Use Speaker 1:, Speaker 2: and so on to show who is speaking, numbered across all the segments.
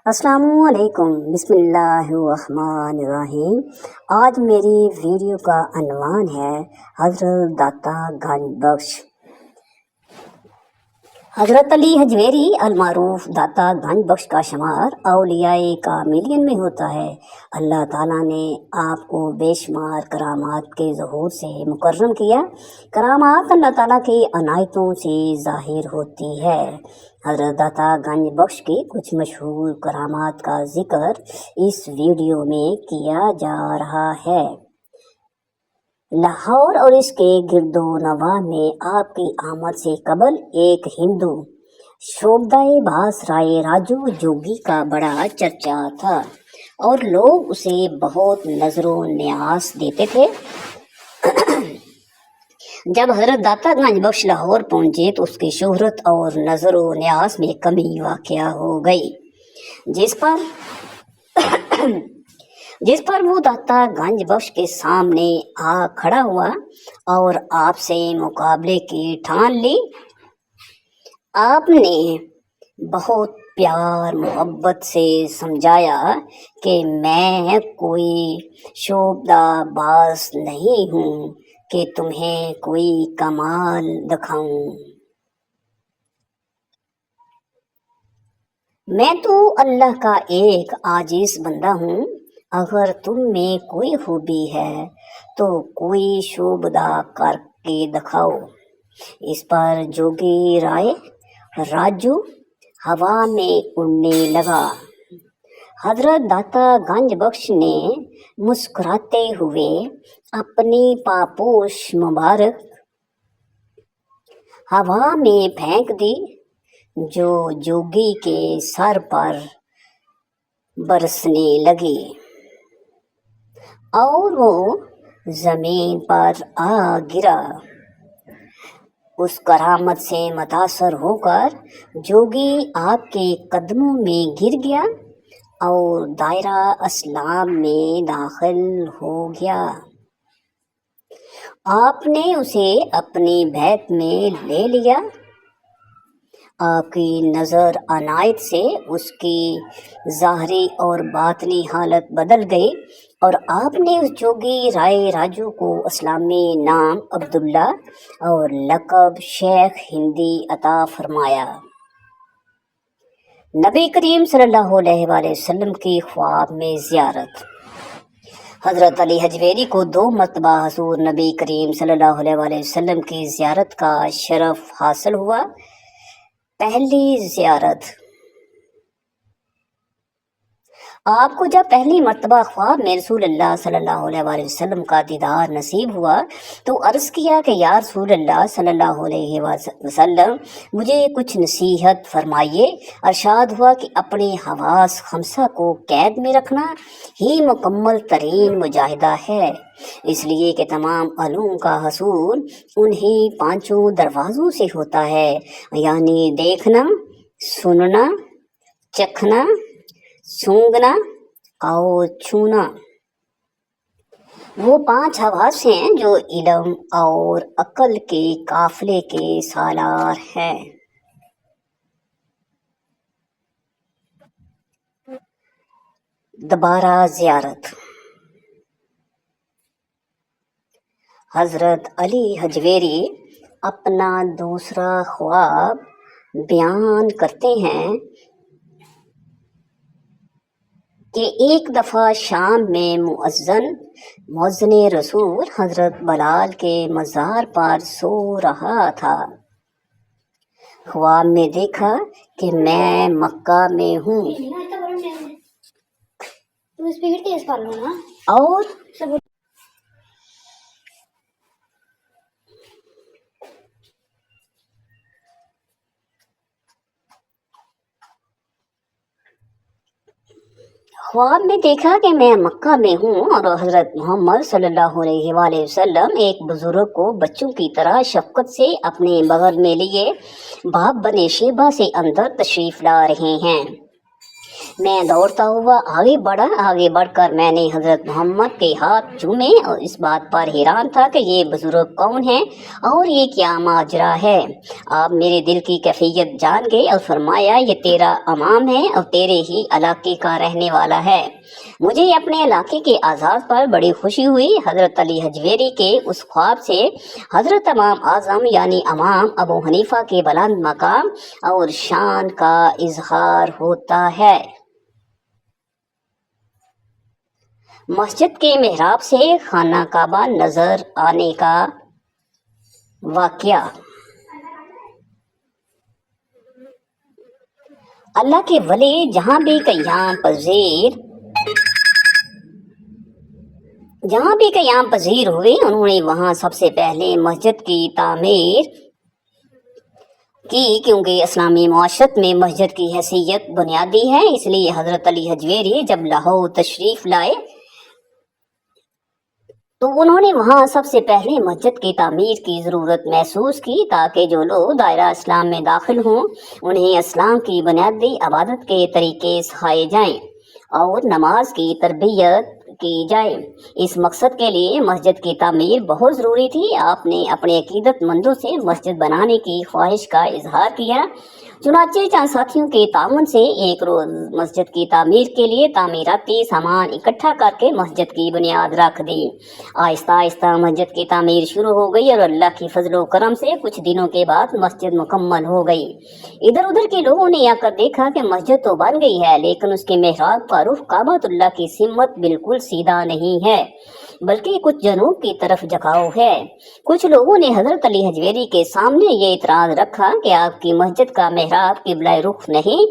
Speaker 1: السلام علیکم، بسم اللہ الرحمن الرحیم۔ آج میری ویڈیو کا عنوان ہے حضرت داتا گنج بخش۔ حضرت علی حجویری المعروف داتا گنج بخش کا شمار اولیاء کاملین میں ہوتا ہے۔ اللہ تعالیٰ نے آپ کو بے شمار کرامات کے ظہور سے مکرم کیا۔ کرامات اللہ تعالیٰ کی عنایتوں سے ظاہر ہوتی ہے۔ حضرت داتا گنج بخش کی کچھ مشہور کرامات کا ذکر اس ویڈیو میں کیا جا رہا ہے۔ لاہور اور اس کے گرد و نواح میں آپ کی آمد سے قبل ایک ہندو شوبدائے باس رائے راجو جوگی کا بڑا چرچا تھا اور لوگ اسے بہت نظر و نیاز دیتے تھے۔ جب حضرت داتا گنج بخش لاہور پہنچے تو اس کی شہرت اور نظر و نیاز میں کمی واقع ہو گئی، جس پر وہ داتا گنج بخش کے سامنے آ کھڑا ہوا اور آپ سے مقابلے کی ٹھان لی۔ آپ نے بہت پیار محبت سے سمجھایا کہ میں کوئی شوبدہ باز نہیں ہوں کہ تمہیں کوئی کمال دکھاؤں، میں تو اللہ کا ایک عاجز بندہ ہوں۔ اگر تم میں کوئی خوبی ہے تو کوئی شوبدہ کر کے دکھاؤ۔ اس پر جوگی رائے راجو ہوا میں اڑنے لگا۔ حضرت داتا گنج بخش نے مسکراتے ہوئے اپنی پاپوش مبارک ہوا میں پھینک دی جو جوگی کے سر پر برسنے لگی اور وہ زمین پر آ گرا۔ اس کرامت سے متاثر ہو کر جوگی آپ کے قدموں میں گر گیا اور دائرہ اسلام میں داخل ہو گیا۔ آپ نے اسے اپنی بیعت میں لے لیا۔ آپ کی نظر عنایت سے اس کی ظاہری اور باطنی حالت بدل گئی اور آپ نے اس جوگی رائے راجو کو اسلامی نام عبداللہ اور لقب شیخ ہندی عطا فرمایا۔ نبی کریم صلی اللہ علیہ وآلہ وسلم کی خواب میں زیارت۔ حضرت علی حجویری کو 2 مرتبہ حضور نبی کریم صلی اللہ علیہ وآلہ وسلم کی زیارت کا شرف حاصل ہوا۔ پہلی زیارت۔ آپ کو جب پہلی مرتبہ خواب میں رسول اللہ صلی اللہ علیہ وآلہ وسلم کا دیدار نصیب ہوا تو عرض کیا کہ یا رسول اللہ صلی اللہ علیہ وسلم، مجھے کچھ نصیحت فرمائیے۔ ارشاد ہوا کہ اپنے حواس 5 کو قید میں رکھنا ہی مکمل ترین مجاہدہ ہے، اس لیے کہ تمام علوم کا حصول انہی 5 دروازوں سے ہوتا ہے، یعنی دیکھنا، سننا، چکھنا، سونگھنا اور چھونا۔ وہ 5 حواس ہیں جو علم اور عقل کے قافلے کے سالار ہیں۔ دوبارہ زیارت۔ حضرت علی حجویری اپنا دوسرا خواب بیان کرتے ہیں کہ ایک دفعہ شام میں مؤذن رسول حضرت بلال کے مزار پر سو رہا تھا۔ خواب میں دیکھا کہ میں مکہ میں ہوں اور حضرت محمد صلی اللہ علیہ وآلہ وسلم ایک بزرگ کو بچوں کی طرح شفقت سے اپنے بغل میں لیے باب بنے شیبہ سے اندر تشریف لا رہے ہیں۔ मैं दौड़ता हुआ आगे बढ़ा। आगे बढ़कर मैंने हजरत मोहम्मद के हाथ चूमे और इस बात पर हैरान था कि ये बुजुर्ग कौन है और ये क्या माजरा है। आप मेरे दिल की कैफियत जान गए और फरमाया, ये तेरा अमाम है और तेरे ही इलाके का रहने वाला है। मुझे अपने इलाके के आज़ाद पर बड़ी खुशी हुई। हजरत अली हजवेरी के उस ख्वाब से हजरत इमाम आज़म यानी इमाम अबू हनीफा के बुलंद मकाम और शान का इजहार होता है। मस्जिद के मेहराब से खाना काबा नजर आने का वाकया। अल्लाह के वली जहाँ भी क़याम पज़ीर हुए, उन्होंने वहाँ सबसे पहले मस्जिद की तामीर की, क्योंकि इस्लामी मुआशरत में मस्जिद की हैसियत बुनियादी है। इसलिए हज़रत अली हजवेरी जब लाहौर तशरीफ़ लाए तो उन्होंने वहाँ सबसे पहले मस्जिद की तामीर की ज़रूरत महसूस की, ताकि जो लोग दायरा इस्लाम में दाखिल हों उन्हें इस्लाम की बुनियादी इबादत के तरीके सिखाए जाएं और नमाज की तरबियत की जाए। इस मकसद के लिए मस्जिद की तामीर बहुत ज़रूरी थी। आपने अपने अकीदतमंदों से मस्जिद बनाने की ख्वाहिश का इजहार किया। चुनाचे चंद साथियों के ताउन से एक रोज़ मस्जिद की तामीर के लिए तामीराती सामान इकट्ठा करके मस्जिद की बुनियाद रख दी। आहिस्ता आहिस्ता मस्जिद की तामीर शुरू हो गई और अल्लाह की फजलो करम से कुछ दिनों के बाद मस्जिद मुकम्मल हो गई। इधर उधर के लोगों ने आकर देखा कि मस्जिद तो बन गई है, लेकिन उसके मेहराब का रुख काबतुल्लाह की सिमत बिल्कुल सीधा नहीं है, बल्कि कुछ जनूब की तरफ झुकाव है। कुछ लोगों ने हजरत अली हजवेरी के सामने ये इतराज रखा कि आपकी मस्जिद का मेहराब किबला रुख नहीं,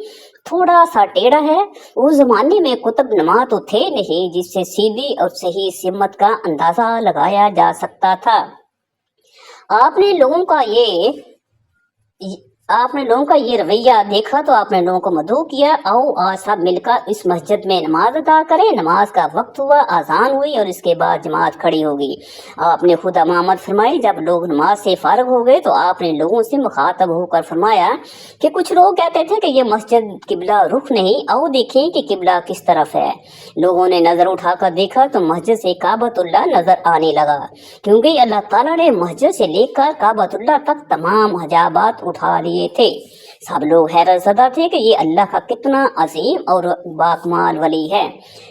Speaker 1: थोड़ा सा टेढ़ा है। उस जमाने में कुतुब नमा तो थे नहीं जिससे सीधी और सही सिमत का अंदाजा लगाया जा सकता था। आपने लोगों का ये रवैया देखा तो आपने लोगों को मदऊ किया, आओ आज सब मिलकर इस मस्जिद में नमाज अदा करें। नमाज का वक्त हुआ, आजान हुई और इसके बाद जमात खड़ी होगी। आपने खुद अमामत फरमाई। जब लोग नमाज से फारग हो गए तो आपने लोगों से मुखातब होकर फरमाया कि कुछ लोग कहते थे कि ये मस्जिद किबला रुख नहीं, आओ देखें कि किबला किस तरफ है। लोगों ने नजर उठाकर देखा तो मस्जिद से काबतुल्लाह नजर आने लगा, क्योंकि अल्लाह ताला ने मस्जिद से लेकर काबतुल्लाह तक तमाम हजाबात उठा लिए थे। सब लोग हैरत ज़दा थे कि ये अल्लाह का कितना अजीम और बाकमाल वली है।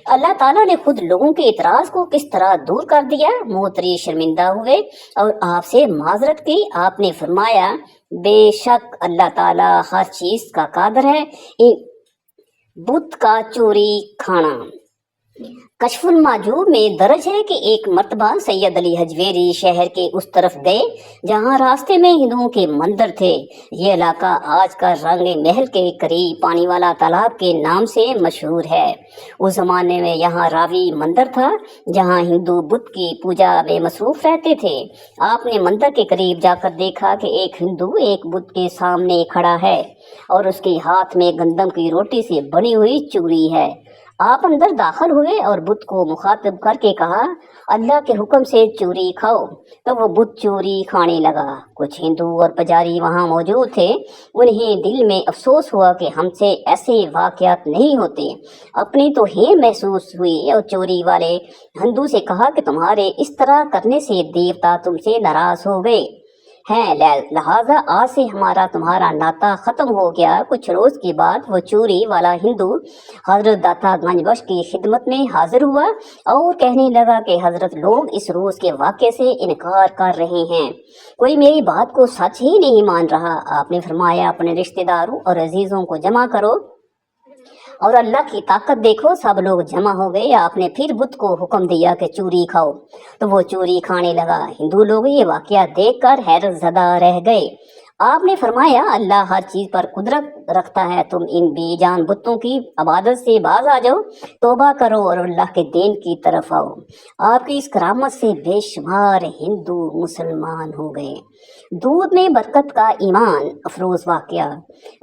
Speaker 1: अल्लाह ताला ने खुद लोगों के इतराज को किस तरह दूर कर दिया। मोहतरी शर्मिंदा हुए और आपसे माजरत की। आपने फरमाया, बेशक अल्लाह ताला हर चीज का कादर है। बुत का चोरी खाना। कशफुल माजूब में दर्ज है कि एक मर्तबा सैयद अली हजवेरी शहर के उस तरफ गए जहां रास्ते में हिंदुओं के मंदिर थे। ये इलाका आज का रंग महल के करीब पानी वाला तालाब के नाम से मशहूर है। उस जमाने में यहाँ रावी मंदिर था जहां हिंदू बुत की पूजा में मसरूफ रहते थे। आपने मंदिर के करीब जाकर देखा कि एक हिंदू एक बुत के सामने खड़ा है और उसके हाथ में गंदम की रोटी से बनी हुई चूरी है। आप अंदर दाखिल हुए और बुत को मुखातिब करके कहा, अल्लाह के हुक्म से चूरी खाओ। तो वो बुत चूरी खाने लगा। कुछ हिंदू और पुजारी वहाँ मौजूद थे। उन्हें दिल में अफसोस हुआ कि हमसे ऐसे वाक़यात नहीं होते। अपनी तो ही महसूस हुई और चोरी वाले हिंदू से कहा कि तुम्हारे इस तरह करने से देवता तुमसे नाराज हो गए हैं, लिहाजा आज से हमारा तुम्हारा नाता खत्म हो गया। कुछ रोज के बाद वो चोरी वाला हिंदू हजरत दाता गंजबख्श की खिदमत में हाजिर हुआ और कहने लगा कि हजरत लोग इस रोज के वाक़े से इनकार कर रहे हैं, कोई मेरी बात को सच ही नहीं मान रहा। आपने फरमाया, अपने रिश्तेदारों और अजीजों को जमा करो और अल्लाह की ताकत देखो। सब लोग जमा हो गए। आपने फिर बुत को हुक्म दिया कि चूरी खाओ, तो वो चूरी खाने लगा। हिंदू लोग ये वाकया देखकर हैरत ज़दा रह गए। आपने फरमाया, अल्लाह हर चीज़ पर कुदरत रखता है, तुम इन बेजान बुतों की इबादत से बाज आ जाओ, तौबा करो और अल्लाह के दीन की तरफ आओ। आपकी इस करामत से बेशुमार हिंदू मुसलमान हो गए। दूध में बरकत का ईमान अफरोज वाकया।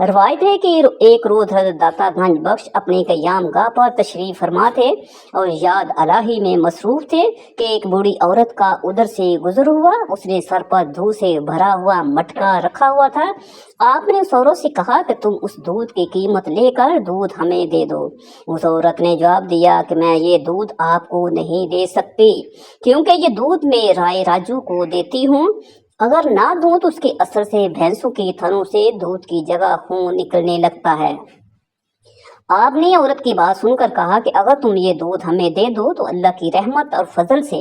Speaker 1: रवायत है कि एक रोज हजरत दाता गंज बख्श अपने क़याम गाह पर तशरीफ फरमा थे और याद अलाही में मसरूफ थे कि एक बूढ़ी औरत का उधर से गुजर हुआ। उसने सर पर दूध से भरा हुआ मटका रखा हुआ था। आपने उस औरत से कहा कि तुम उस दूध की कीमत लेकर दूध हमें दे दो। उस औरत ने जवाब दिया कि मैं ये दूध आपको नहीं दे सकती, क्योंकि ये दूध मैं राय राजू को देती हूँ। अगर ना दूं तो उसके असर से भैंसों के थनों से दूध की जगह खून निकलने लगता है। आपने औरत की बात सुनकर कहा कि अगर तुम ये दूध हमें दे दो तो अल्लाह की रहमत और फजल से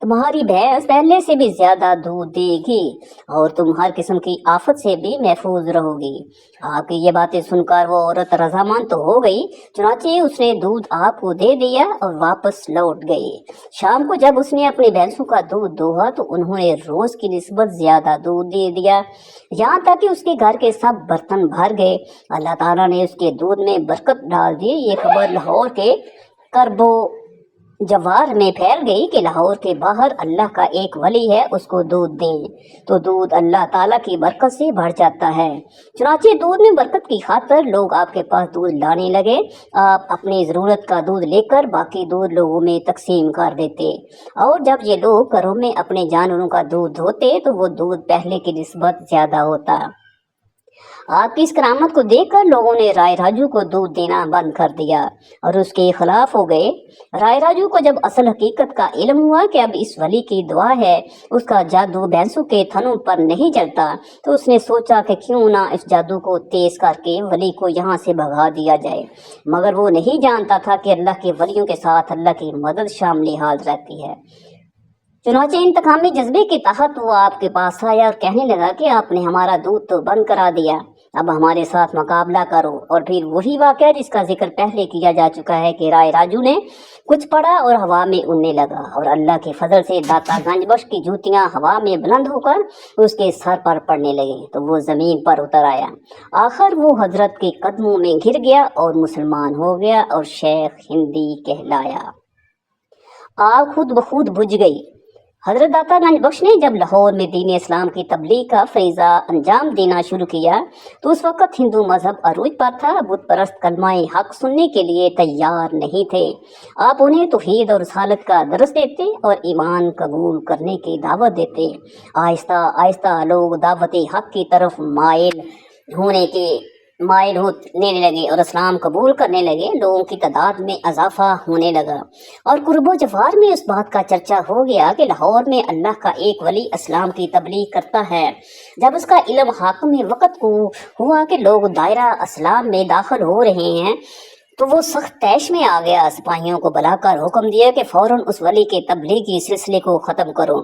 Speaker 1: तुम्हारी भैंस पहले से भी ज्यादा दूध देगी और तुम हर किस्म की आफत से भी महफूज रहोगी। आपकी ये बातें सुनकर वो औरत रजामंद तो हो गई, चुनाचे उसने दूध आपको दे दिया और वापस लौट गई। शाम को जब उसने अपनी भैंसों का दूध दोहा तो उन्होंने रोज की निस्बत ज्यादा दूध दे दिया, यहाँ तक कि उसके घर के सब बर्तन भर गए। अल्लाह ताला ने उसके दूध में बरकत डाल दी। ये खबर लाहौर के करबो जवार में फैल गई कि लाहौर के बाहर अल्लाह का एक वली है, उसको दूध दें तो दूध अल्लाह ताला की बरकत से भर जाता है। चुनाचे दूध में बरकत की खातिर लोग आपके पास दूध लाने लगे। आप अपनी ज़रूरत का दूध लेकर बाकी दूध लोगों में तकसीम कर देते और जब ये लोग घरों में अपने जानवरों का दूध धोते तो वो दूध पहले की निस्बत ज़्यादा होता। आपकी इस करामत को देखकर लोगों ने राय राजू को दूध देना बंद कर दिया और उसके खिलाफ हो गए। राय राजू को जब असल हकीकत का इल्म हुआ कि अब इस वली की दुआ है, उसका जादू भैंसों के थनों पर नहीं चलता, तो उसने सोचा कि क्यों ना इस जादू को तेज करके वली को यहाँ से भगा दिया जाए। मगर वो नहीं जानता था कि अल्लाह के वलियों के साथ अल्लाह की मदद शामिल हाल रहती है। चुनाचे इंतकामी जज्बे के तहत वो आपके पास आया और कहने लगा कि आपने हमारा दूध तो बंद करा दिया, अब हमारे साथ मुकाबला करो। और फिर वही वाक़या जिसका जिक्र पहले किया जा चुका है कि राय राजू ने कुछ पड़ा और हवा में उड़ने लगा और अल्लाह के फजल से दाता गंज बख्श की जूतियां हवा में बुलंद होकर उसके सर पर पड़ने लगी तो वो जमीन पर उतर आया। आखिर वो हजरत के कदमों में घिर गया और मुसलमान हो गया और शेख हिंदी कहलाया। आग खुद बखुद बुझ गई। हजरत दाता गंज बख्श ने जब लाहौर में दीन इस्लाम की तबलीग का फरीज़ा अंजाम देना शुरू किया तो उस वक़्त हिंदू मजहब अरूज पर था। बुत परस्त कलमाए हक सुनने के लिए तैयार नहीं थे। आप उन्हें तौहीद और रसालत का दर्स देते और ईमान कबूल करने की दावत देते। आहिस्ता आहिस्ता लोग दावत हक की तरफ होने लगे और इस्लाम कबूल करने लगे। लोगों की तादाद में इजाफा होने लगा और कुर्बो जवार में उस बात का चर्चा हो गया कि लाहौर में अल्लाह का एक वली इस्लाम की तबलीग करता है। जब उसका इल्म हाकिम वक़्त को हुआ कि लोग दायरा इस्लाम में दाखिल हो रहे हैं तो वो सख्त तैश में आ गया। सिपाहियों को बुलाकर हुक्म दिया कि फौरन उस वली के तबलीगी सिलसिले को ख़त्म करो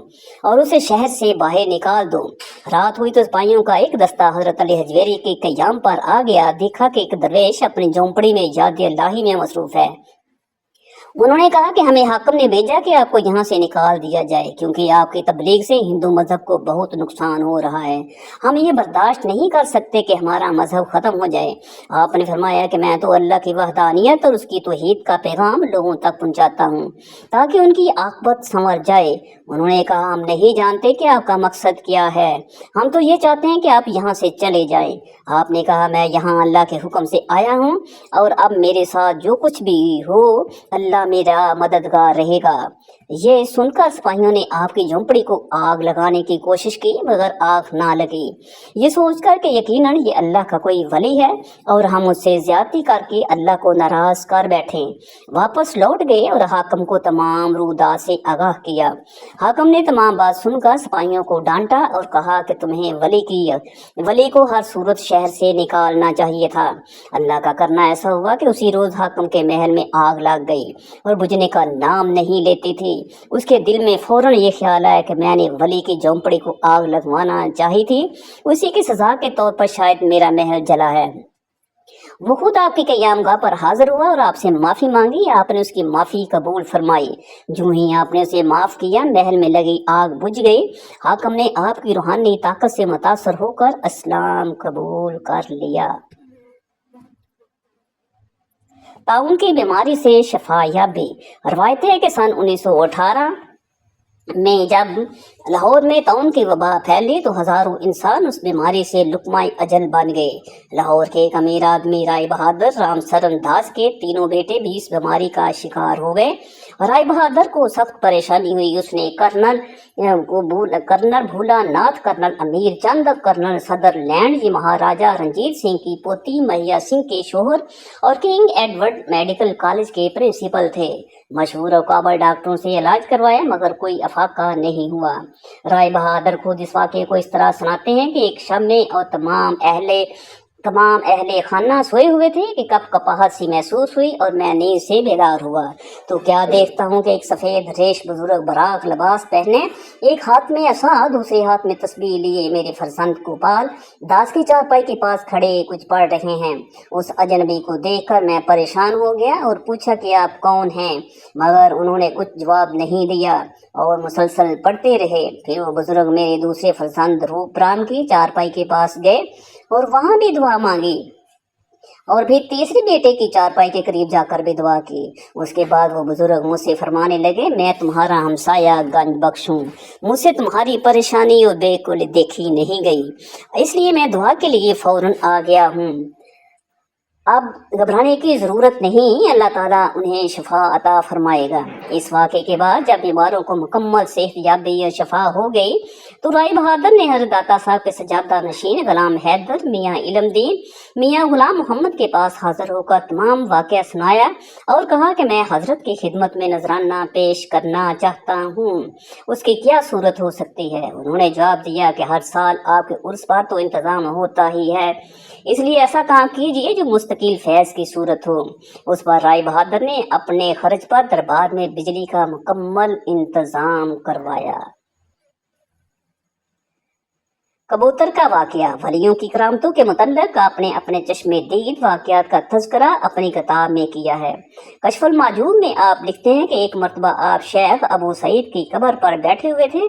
Speaker 1: और उसे शहर से बाहर निकाल दो। रात हुई तो सिपाहियों का एक दस्ता हजरत अली हजवेरी के क़याम पर आ गया। देखा कि एक दरवेश अपनी झोंपड़ी में याद अल्लाही में मसरूफ़ है। उन्होंने कहा कि हमें हाकिम ने भेजा कि आपको यहाँ से निकाल दिया जाए, क्योंकि आपकी तबलीग से हिंदू मजहब को बहुत नुकसान हो रहा है। हम ये बर्दाश्त नहीं कर सकते कि हमारा मजहब ख़त्म हो जाए। आपने फरमाया कि मैं तो अल्लाह की वहदानियत और उसकी तौहीद का पैगाम लोगों तक पहुँचाता हूँ ताकि उनकी आक़िबत संवर जाए। उन्होंने कहा, हम नहीं जानते कि आपका मकसद क्या है, हम तो ये चाहते हैं कि आप यहाँ से चले जाएं। आपने कहा, मैं यहाँ अल्लाह के हुक्म से आया हूँ और अब मेरे साथ जो कुछ भी हो अल्लाह मेरा मददगार रहेगा। ये सुनकर सिपाहियों ने आपकी झोंपड़ी को आग लगाने की कोशिश की मगर आग ना लगी। ये सोचकर कि यकीनन ये अल्लाह का कोई वली है और हम उससे ज्यादती करके अल्लाह को नाराज कर बैठे, वापस लौट गए और हाकिम को तमाम रूदात से आगाह किया। हाकिम ने तमाम बात सुनकर सिपाहियों को डांटा और कहा कि तुम्हें वली को हर सूरत शहर से निकालना चाहिए था। अल्लाह का करना ऐसा हुआ कि उसी रोज हाकिम के महल में आग लग गई और बुझने का नाम नहीं लेती थी। उसके दिल में फौरन ये ख्याल आया कि मैंने वली की झोंपड़ी को आग लगवाना चाहिए थी, उसी की सजा के तौर पर शायद मेरा महल जला है। वो खुद आपकी क़यामगाह पर हाजिर हुआ और आपसे माफ़ी मांगी। आपने उसकी माफ़ी कबूल फरमाई। जो ही आपने उसे माफ़ किया महल में लगी आग बुझ गई। हाकिम ने आपकी रूहानी ताकत से मुतासर होकर इस्लाम कबूल कर लिया। ताउन की बीमारी से शफा याबी। रवायत है कि सन 1918 में जब लाहौर में ताउन की वबा फैली तो हजारों इंसान उस बीमारी से लुकमाए अजल बन गए। लाहौर के एक अमीर आदमी राय बहादुर राम सरन दास के तीनों बेटे भी इस बीमारी का शिकार हो गए। राय बहादुर को सख्त परेशानी हुई। उसने कर्नल भूला नाथ, कर्नल अमीर चंद, कर्नल सदरलैंड जी महाराजा रंजीत सिंह की पोती मैया सिंह के शोहर और किंग एडवर्ड मेडिकल कॉलेज के प्रिंसिपल थे, मशहूर और काबल डॉक्टरों से इलाज करवाया मगर कोई अफाका नहीं हुआ। राय बहादुर खुद इस वाक़े को इस तरह सुनाते हैं कि एक शब में और तमाम अहले खाना सोए हुए थे कि कब कपाहट सी महसूस हुई और मैं नींद से बेदार हुआ तो क्या देखता हूँ कि एक सफ़ेद रेश बुजुर्ग बराक लिबास पहने, एक हाथ में असा दूसरे हाथ में तस्बीह लिए मेरे फरजंद गोपाल दास की चारपाई के पास खड़े कुछ पढ़ रहे हैं। उस अजनबी को देखकर मैं परेशान हो गया और पूछा कि आप कौन हैं, मगर उन्होंने कुछ जवाब नहीं दिया और मुसलसल पढ़ते रहे। फिर वो बुजुर्ग मेरे दूसरे फरजंद रूपराम की चारपाई के पास गए और वहां भी दुआ मांगी और फिर तीसरे बेटे की चारपाई के करीब जाकर भी दुआ की। उसके बाद वो बुजुर्ग मुझसे फरमाने लगे, मैं तुम्हारा हमसाया गंज बख्श हूँ, मुझसे तुम्हारी परेशानी और बेकुल देखी नहीं गई, इसलिए मैं दुआ के लिए फौरन आ गया हूँ। अब घबराने की ज़रूरत नहीं, अल्लाह ताला उन्हें शफा अता फरमाएगा। इस वाक़े के बाद जब बीमारों को मुकम्मल सेहतयाबी और शफा हो गई तो राय बहादुर ने हज़रत दाता साहब के सजादा नशीन गुलाम हैदर मियाँ इल्मदीन मियाँ गुलाम मोहम्मद के पास हाजिर होकर तमाम वाक़या सुनाया और कहा कि मैं हज़रत की खिदमत में नजराना पेश करना चाहता हूँ, उसकी क्या सूरत हो सकती है। उन्होंने जवाब दिया कि हर साल आपके उर्स पर तो इंतज़ाम होता ही है, इसलिए ऐसा काम कीजिए जो मुस्तकिल फैज़ की सूरत हो। उस पर राय बहादुर ने अपने खर्च पर दरबार में बिजली का मुकम्मल इंतज़ाम करवाया। कबूतर का वाकया। वलियों की करामतों के मुतल्लिक आपने अपने चश्मे दीद वाकयात का तज़किरा अपनी किताब में किया है। कशफुल माजूब में आप लिखते हैं कि एक मरतबा आप शेख अबू सईद की कब्र पर बैठे हुए थे,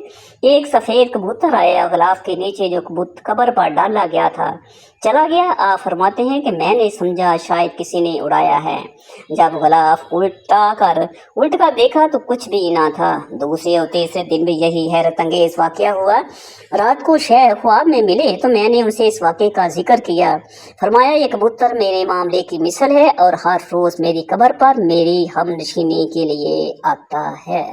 Speaker 1: एक सफ़ेद कबूतर आया गलाफ के नीचे जो कब्र पर डाला गया था चला गया। आप फरमाते हैं कि मैंने समझा शायद किसी ने उड़ाया है। जब गलाफ उल्ट कर देखा तो कुछ भी ना था। दूसरे और तीसरे दिन भी यही हैरत अंगेज वाकया हुआ। रात को शेख ख्वाब में मिले तो मैंने उनसे इस वाक़े का जिक्र किया। फरमाया, ये कबूतर मेरे मामले की मिसल है और हर रोज़ मेरी कब्र पर मेरी हमनशीनी के लिए आता है।